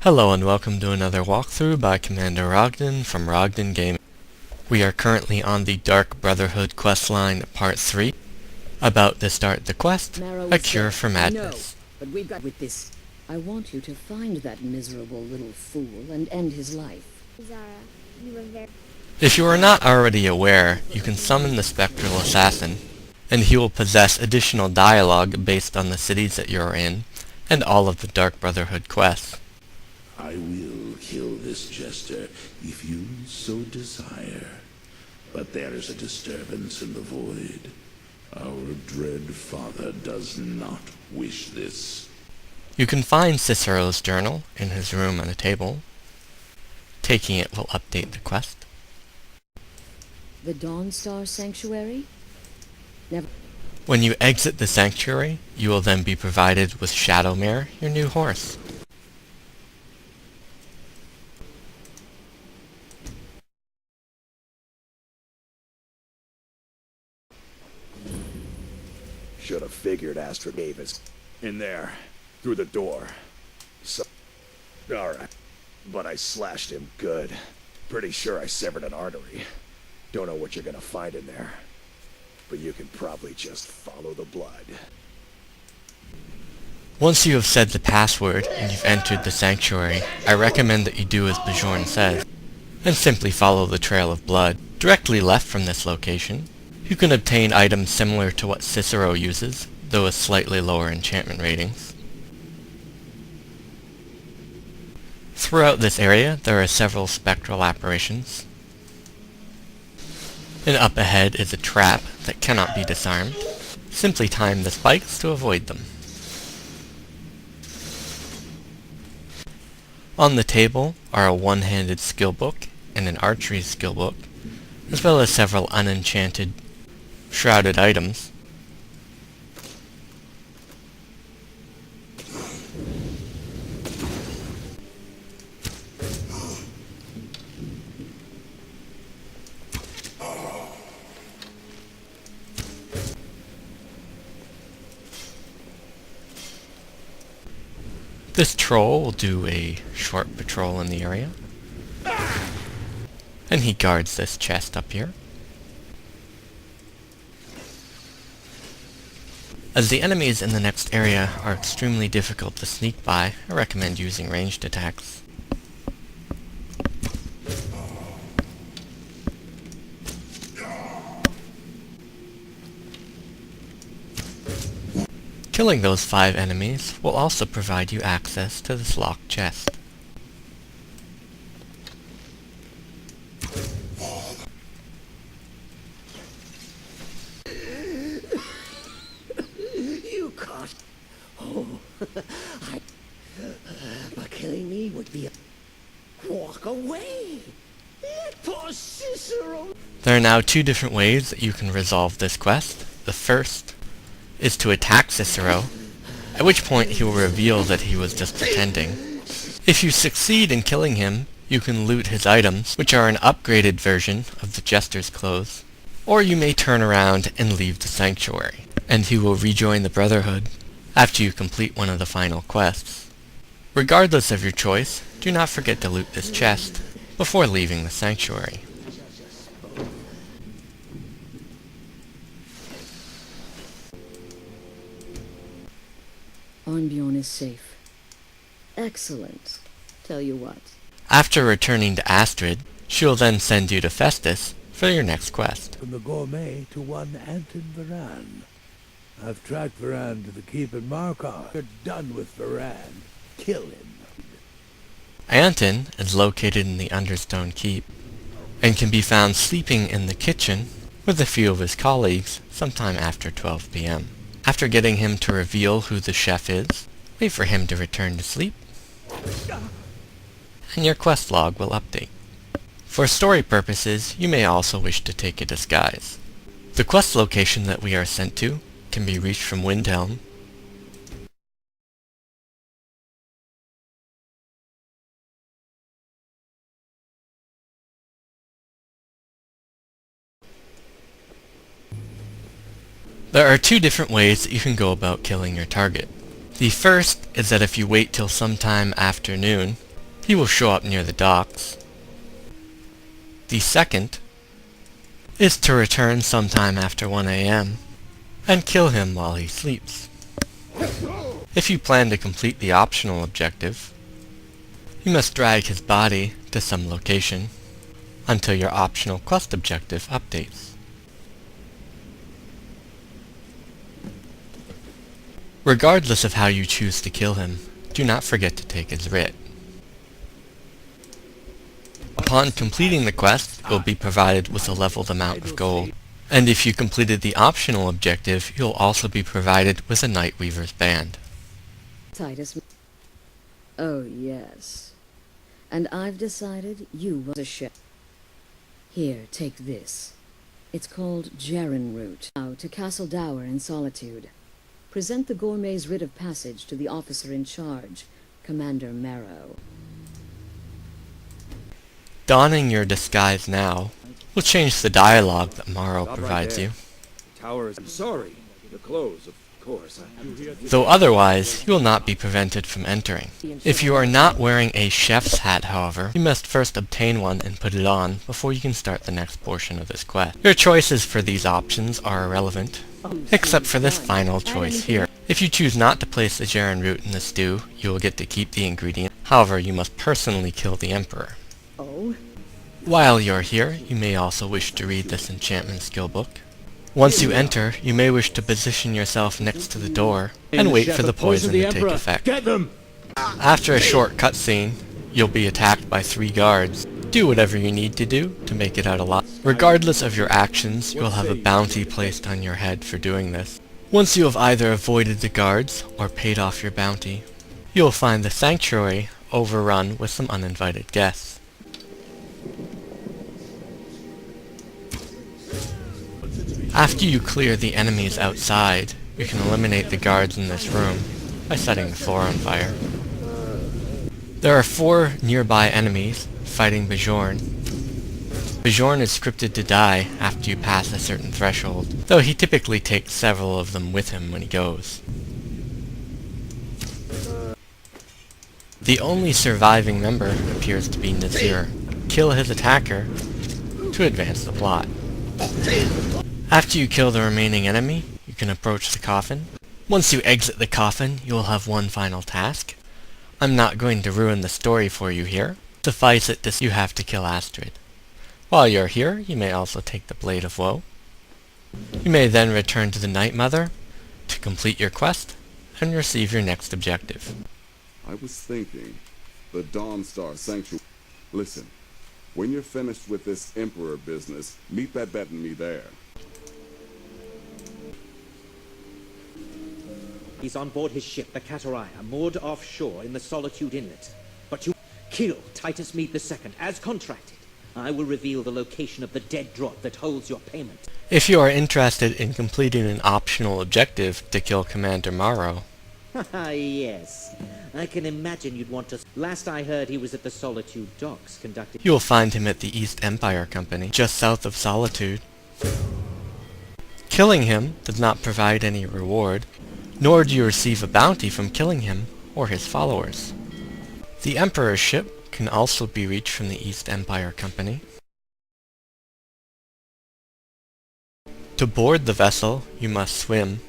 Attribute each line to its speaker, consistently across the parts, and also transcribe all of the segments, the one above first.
Speaker 1: Hello and welcome to another walkthrough by Commander Rogden from Rogden Gaming. We are currently on the Dark Brotherhood questline Part 3, about to start the quest, A Cure for Madness.
Speaker 2: No, but we've got with this. I want you to find that miserable little fool and end his life.
Speaker 3: Zara, you were very...
Speaker 1: If you are not already aware, you can summon the Spectral Assassin, and he will possess additional dialogue based on the cities that you are in, and all of the Dark Brotherhood quests.
Speaker 4: I will kill this jester if you so desire. But there is a disturbance in the void. Our dread father does not wish this.
Speaker 1: You can find Cicero's journal in his room on a table. Taking it will update the quest.
Speaker 2: The Dawnstar Sanctuary? Never.
Speaker 1: When you exit the sanctuary, you will then be provided with Shadowmare, your new horse.
Speaker 5: Should have figured Astra gave us in there, through the door. So, alright. But I slashed him good. Pretty sure I severed an artery. Don't know what you're gonna find in there. But you can probably just follow the blood.
Speaker 1: Once you have said the password and you've entered the sanctuary, I recommend that you do as Bjorn says, and simply follow the trail of blood. Directly left from this location, you can obtain items similar to what Cicero uses, though with slightly lower enchantment ratings. Throughout this area, there are several spectral apparitions. And up ahead is a trap that cannot be disarmed. Simply time the spikes to avoid them. On the table are a one-handed skill book and an archery skill book, as well as several unenchanted shrouded items. This troll will do a short patrol in the area, and he guards this chest up here. As the enemies in the next area are extremely difficult to sneak by, I recommend using ranged attacks. Killing those 5 enemies will also provide you access to this locked chest.
Speaker 2: You can't. Oh, but killing me would be a... Walk away! Poor Cicero!
Speaker 1: There are now 2 different ways that you can resolve this quest. The first is to attack Cicero, at which point he will reveal that he was just pretending. If you succeed in killing him, you can loot his items, which are an upgraded version of the Jester's clothes. Or you may turn around and leave the sanctuary, and he will rejoin the Brotherhood after you complete one of the final quests. Regardless of your choice, do not forget to loot this chest before leaving the sanctuary.
Speaker 2: Arnbjorn is safe. Excellent. Tell you what.
Speaker 1: After returning to Astrid, she will then send you to Festus for your next quest.
Speaker 6: From the gourmet to one Anton Varan. I've tracked Varan to the keep in Markar. You're done with Varan. Kill him.
Speaker 1: Anton is located in the Understone Keep, and can be found sleeping in the kitchen with a few of his colleagues sometime after 12 p.m. After getting him to reveal who the chef is, wait for him to return to sleep, and your quest log will update. For story purposes, you may also wish to take a disguise. The quest location that we are sent to can be reached from Windhelm. There are 2 different ways that you can go about killing your target. The first is that if you wait till sometime after noon, He will show up near the docks. The second is to return sometime after 1 a.m. and kill him while he sleeps. If you plan to complete the optional objective, you must drag his body to some location until your optional quest objective updates. Regardless of how you choose to kill him, do not forget to take his writ. Upon completing the quest, you'll be provided with a leveled amount of gold. And if you completed the optional objective, you'll also be provided with a Nightweaver's band.
Speaker 7: Titus. Oh, yes. And I've decided you want a ship. Here, take this. It's called Jaren Root. Now to Castle Dower in Solitude. Present the gourmet's writ of passage to the officer in charge, Commander Marrow.
Speaker 1: Donning your disguise now will change the dialogue that Morrow provides you.
Speaker 5: Towers. I'm sorry. The clothes, of course.
Speaker 1: Though otherwise, you will not be prevented from entering. If you are not wearing a chef's hat, however, you must first obtain one and put it on before you can start the next portion of this quest. Your choices for these options are irrelevant, except for this final choice here. If you choose not to place the Jaren root in the stew, you will get to keep the ingredient. However, you must personally kill the Emperor.
Speaker 7: Oh?
Speaker 1: While you're here, you may also wish to read this enchantment skill book. Once you enter, you may wish to position yourself next to the door and wait for the poison to take effect.
Speaker 5: Get them!
Speaker 1: After a short cutscene, you'll be attacked by 3 guards. Do whatever you need to do to make it out alive. Regardless of your actions, you'll have a bounty placed on your head for doing this. Once you have either avoided the guards or paid off your bounty, you'll find the sanctuary overrun with some uninvited guests. After you clear the enemies outside, you can eliminate the guards in this room by setting the floor on fire. There are 4 nearby enemies fighting Bjorn. Bjorn is scripted to die after you pass a certain threshold, though he typically takes several of them with him when he goes. The only surviving member appears to be Nazir. Kill his attacker to advance the plot. After you kill the remaining enemy, you can approach the coffin. Once you exit the coffin, you will have one final task. I'm not going to ruin the story for you here. Suffice it to you have to kill Astrid. While you're here, you may also take the Blade of Woe. You may then return to the Night Mother to complete your quest and receive your next objective.
Speaker 8: I was thinking, the Dawnstar Sanctuary. Listen, when you're finished with this Emperor business, meet that bet and me there.
Speaker 2: He's on board his ship, the Kataraya, moored offshore in the Solitude Inlet. But you kill Titus Mead II, as contracted. I will reveal the location of the dead drop that holds your payment.
Speaker 1: If you are interested in completing an optional objective to kill Commander Morrow,
Speaker 2: Haha, yes. I can imagine you'd want to... Last I heard, he was at the Solitude docks conducting...
Speaker 1: you will find him at the East Empire Company, just south of Solitude. Killing him does not provide any reward, nor do you receive a bounty from killing him or his followers. The Emperor's ship can also be reached from the East Empire Company. To board the vessel, you must swim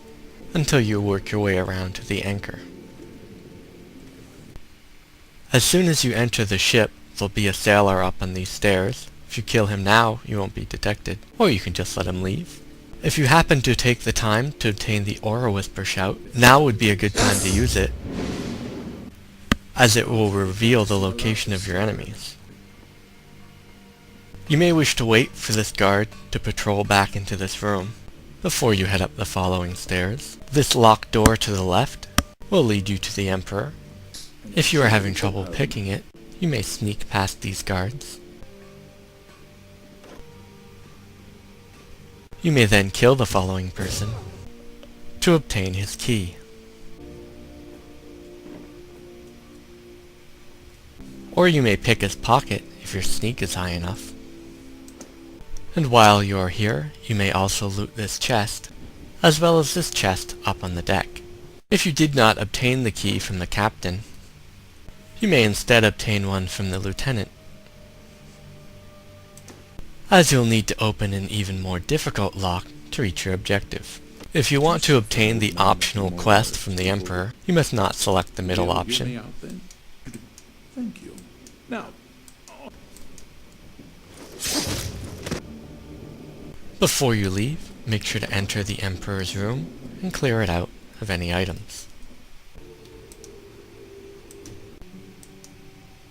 Speaker 1: until you work your way around to the anchor. As soon as you enter the ship, there'll be a sailor up on these stairs. If you kill him now, you won't be detected, or you can just let him leave. If you happen to take the time to obtain the Aura Whisper Shout, now would be a good time to use it, as it will reveal the location of your enemies. You may wish to wait for this guard to patrol back into this room before you head up the following stairs. This locked door to the left will lead you to the Emperor. If you are having trouble picking it, you may sneak past these guards. You may then kill the following person to obtain his key. Or you may pick his pocket if your sneak is high enough. And while you are here, you may also loot this chest, as well as this chest up on the deck. If you did not obtain the key from the captain, You may instead obtain one from the lieutenant, as you'll need to open an even more difficult lock to reach your objective. If you want to obtain the optional quest from the Emperor, you must not select the middle option.
Speaker 4: Thank you. Now,
Speaker 1: Before you leave, make sure to enter the Emperor's room and clear it out of any items.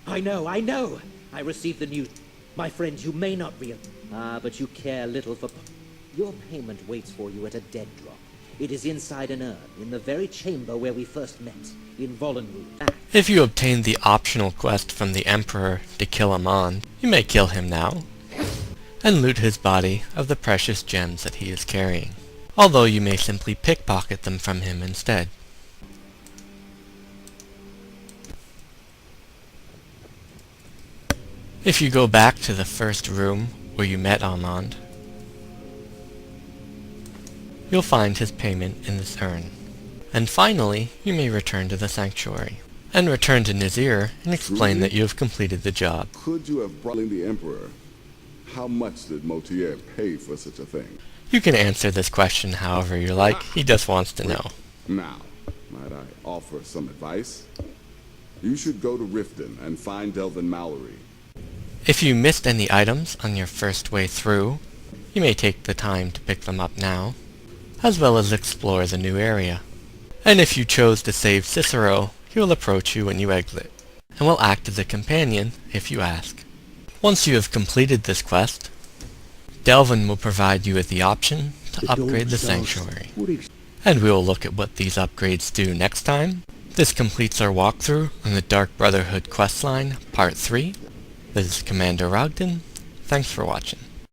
Speaker 2: I know! I received the news. My friend, you may not realize. But you care little for... Your payment waits for you at a dead drop. It is inside an urn, in the very chamber where we first met, in Vollenwood.
Speaker 1: If you obtain the optional quest from the Emperor to kill Amon, you may kill him now, and loot his body of the precious gems that he is carrying, although you may simply pickpocket them from him instead. If you go back to the first room where you met Amon, you'll find his payment in this urn. And finally, you may return to the sanctuary, and return to Nazir and explain that you have completed the job.
Speaker 8: Could you have brought in the Emperor? How much did Motier pay for such a thing?
Speaker 1: You can answer this question however you like, he just wants to know.
Speaker 8: Now, might I offer some advice? You should go to Riften and find Delvin Mallory.
Speaker 1: If you missed any items on your first way through, you may take the time to pick them up now, as well as explore the new area. And if you chose to save Cicero, he will approach you when you exit, and will act as a companion if you ask. Once you have completed this quest, Delvin will provide you with the option to upgrade the sanctuary. And we will look at what these upgrades do next time. This completes our walkthrough on the Dark Brotherhood questline, Part 3. This is Commander Rogden. Thanks for watching.